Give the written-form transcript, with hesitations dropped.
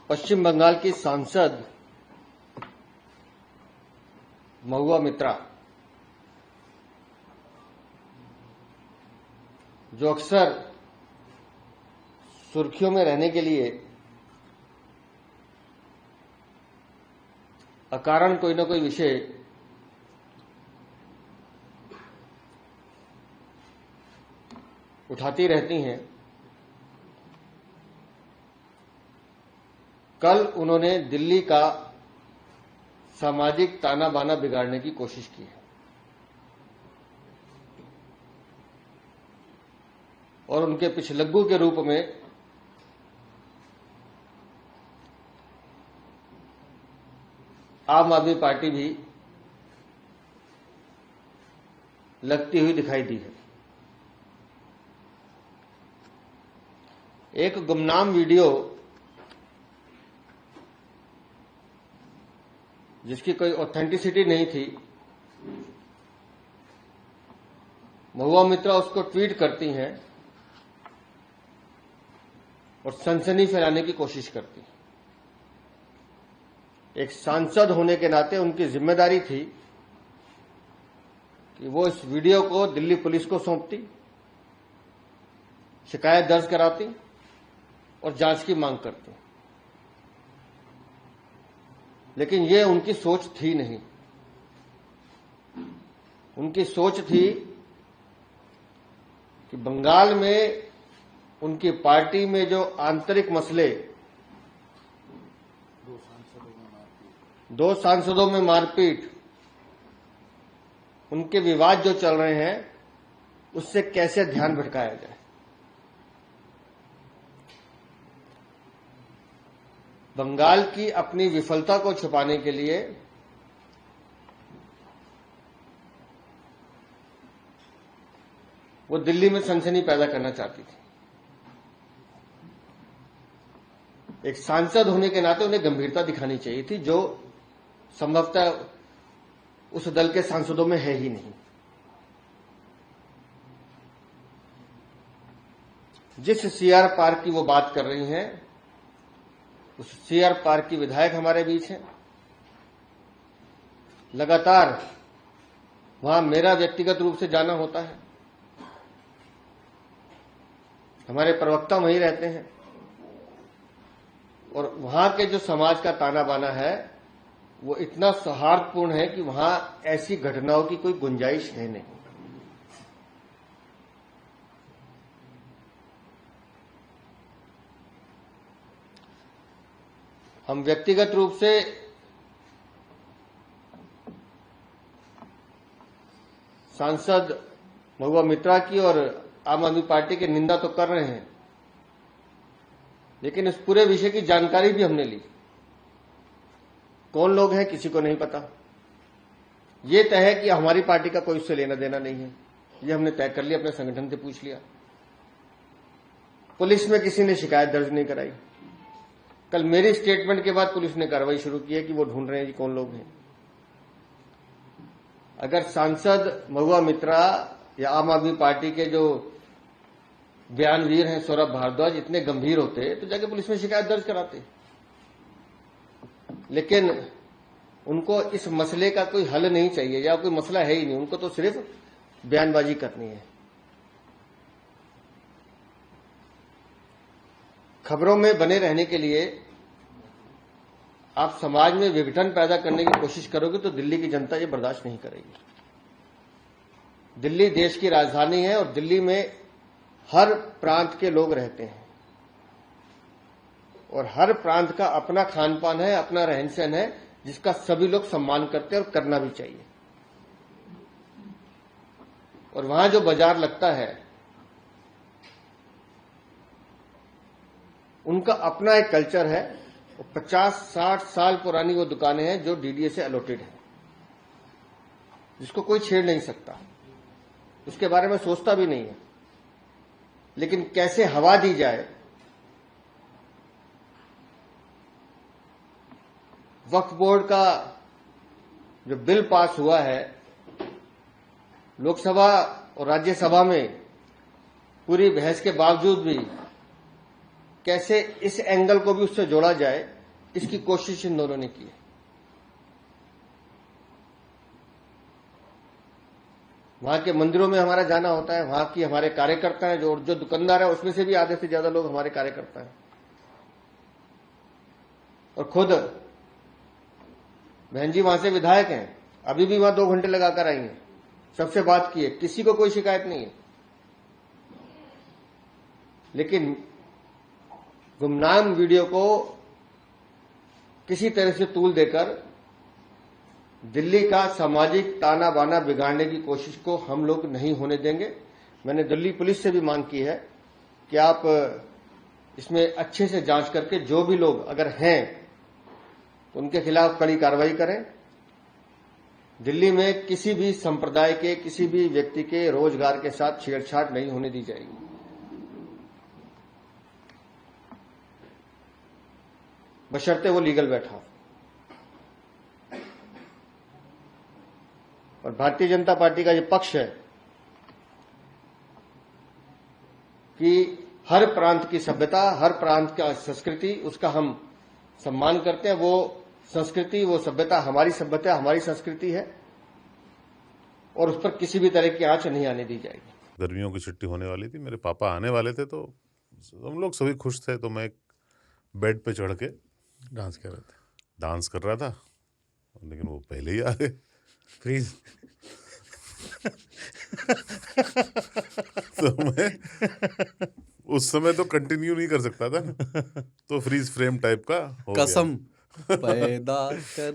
पश्चिम बंगाल की सांसद महुआ मित्रा, जो अक्सर सुर्खियों में रहने के लिए अकारण कोई न कोई विषय उठाती रहती हैं, कल उन्होंने दिल्ली का सामाजिक ताना बाना बिगाड़ने की कोशिश की है और उनके पिछलग्गू के रूप में आम आदमी पार्टी भी लगती हुई दिखाई दी है। एक गुमनाम वीडियो जिसकी कोई ऑथेंटिसिटी नहीं थी, महुआ मित्रा उसको ट्वीट करती हैं और सनसनी फैलाने की कोशिश करती हैं। एक सांसद होने के नाते उनकी जिम्मेदारी थी कि वो इस वीडियो को दिल्ली पुलिस को सौंपती, शिकायत दर्ज कराती और जांच की मांग करती, लेकिन ये उनकी सोच थी नहीं। उनकी सोच थी कि बंगाल में उनकी पार्टी में जो आंतरिक मसले, दो सांसदों में मारपीट, उनके विवाद जो चल रहे हैं, उससे कैसे ध्यान भटकाया जाए। बंगाल की अपनी विफलता को छुपाने के लिए वो दिल्ली में सनसनी पैदा करना चाहती थी। एक सांसद होने के नाते उन्हें गंभीरता दिखानी चाहिए थी, जो संभवतः उस दल के सांसदों में है ही नहीं। जिस सीआर पार्क की वो बात कर रही हैं, उस सीआर पार्क की विधायक हमारे बीच हैं। लगातार वहां मेरा व्यक्तिगत रूप से जाना होता है, हमारे प्रवक्ता वहीं रहते हैं और वहां के जो समाज का ताना बाना है वो इतना सौहार्दपूर्ण है कि वहां ऐसी घटनाओं की कोई गुंजाइश है नहीं। हम व्यक्तिगत रूप से सांसद महुआ मित्रा की और आम आदमी पार्टी की निंदा तो कर रहे हैं, लेकिन इस पूरे विषय की जानकारी भी हमने ली। कौन लोग हैं किसी को नहीं पता। ये तय है कि हमारी पार्टी का कोई उससे लेना देना नहीं है, ये हमने तय कर लिया, अपने संगठन से पूछ लिया। पुलिस में किसी ने शिकायत दर्ज नहीं कराई। कल मेरी स्टेटमेंट के बाद पुलिस ने कार्रवाई शुरू की है कि वो ढूंढ रहे हैं कि कौन लोग हैं। अगर सांसद महुआ मित्रा या आम आदमी पार्टी के जो बयानवीर हैं सौरभ भारद्वाज इतने गंभीर होते तो जाके पुलिस में शिकायत दर्ज कराते, लेकिन उनको इस मसले का कोई हल नहीं चाहिए या कोई मसला है ही नहीं, उनको तो सिर्फ बयानबाजी करनी है। खबरों में बने रहने के लिए आप समाज में विघटन पैदा करने की कोशिश करोगे तो दिल्ली की जनता ये बर्दाश्त नहीं करेगी। दिल्ली देश की राजधानी है और दिल्ली में हर प्रांत के लोग रहते हैं और हर प्रांत का अपना खान पान है, अपना रहन सहन है, जिसका सभी लोग सम्मान करते हैं और करना भी चाहिए। और वहां जो बाजार लगता है उनका अपना एक कल्चर है। 50-60 साल पुरानी वो दुकानें हैं जो डीडीए से अलॉटेड है, जिसको कोई छेड़ नहीं सकता, उसके बारे में सोचता भी नहीं है। लेकिन कैसे हवा दी जाए, वक्फ बोर्ड का जो बिल पास हुआ है लोकसभा और राज्यसभा में, पूरी बहस के बावजूद भी कैसे इस एंगल को भी उससे जोड़ा जाए इसकी कोशिश इन दोनों ने की है। वहां के मंदिरों में हमारा जाना होता है, वहां की हमारे कार्यकर्ता हैं, जो दुकानदार है उसमें से भी आधे से ज्यादा लोग हमारे कार्यकर्ता हैं। और खुद बहन जी वहां से विधायक हैं, अभी भी वहां 2 घंटे लगाकर आई हैं, सबसे बात की है, किसी को कोई शिकायत नहीं है। लेकिन गुमनाम वीडियो को किसी तरह से तूल देकर दिल्ली का सामाजिक ताना बाना बिगाड़ने की कोशिश को हम लोग नहीं होने देंगे। मैंने दिल्ली पुलिस से भी मांग की है कि आप इसमें अच्छे से जांच करके जो भी लोग अगर हैं तो उनके खिलाफ कड़ी कार्रवाई करें। दिल्ली में किसी भी संप्रदाय के, किसी भी व्यक्ति के रोजगार के साथ छेड़छाड़ नहीं होने दी जाएगी। बशर्ते वो लीगल बैठा हो। और भारतीय जनता पार्टी का ये पक्ष है कि हर प्रांत की सभ्यता, हर प्रांत का संस्कृति, उसका हम सम्मान करते हैं। वो संस्कृति, वो सभ्यता हमारी सभ्यता, हमारी संस्कृति है और उस पर किसी भी तरह की आंच नहीं आने दी जाएगी। गर्मियों की छुट्टी होने वाली थी, मेरे पापा आने वाले थे, तो हम लोग सभी खुश थे। तो मैं एक बेड पे चढ़ के डांस कर रहे थे। डांस कर रहा था, लेकिन वो पहले ही आ गए। फ्रीज। तो मैं उस समय तो कंटिन्यू नहीं कर सकता था, तो फ्रीज फ्रेम टाइप का हो गया। कसम पैदा कर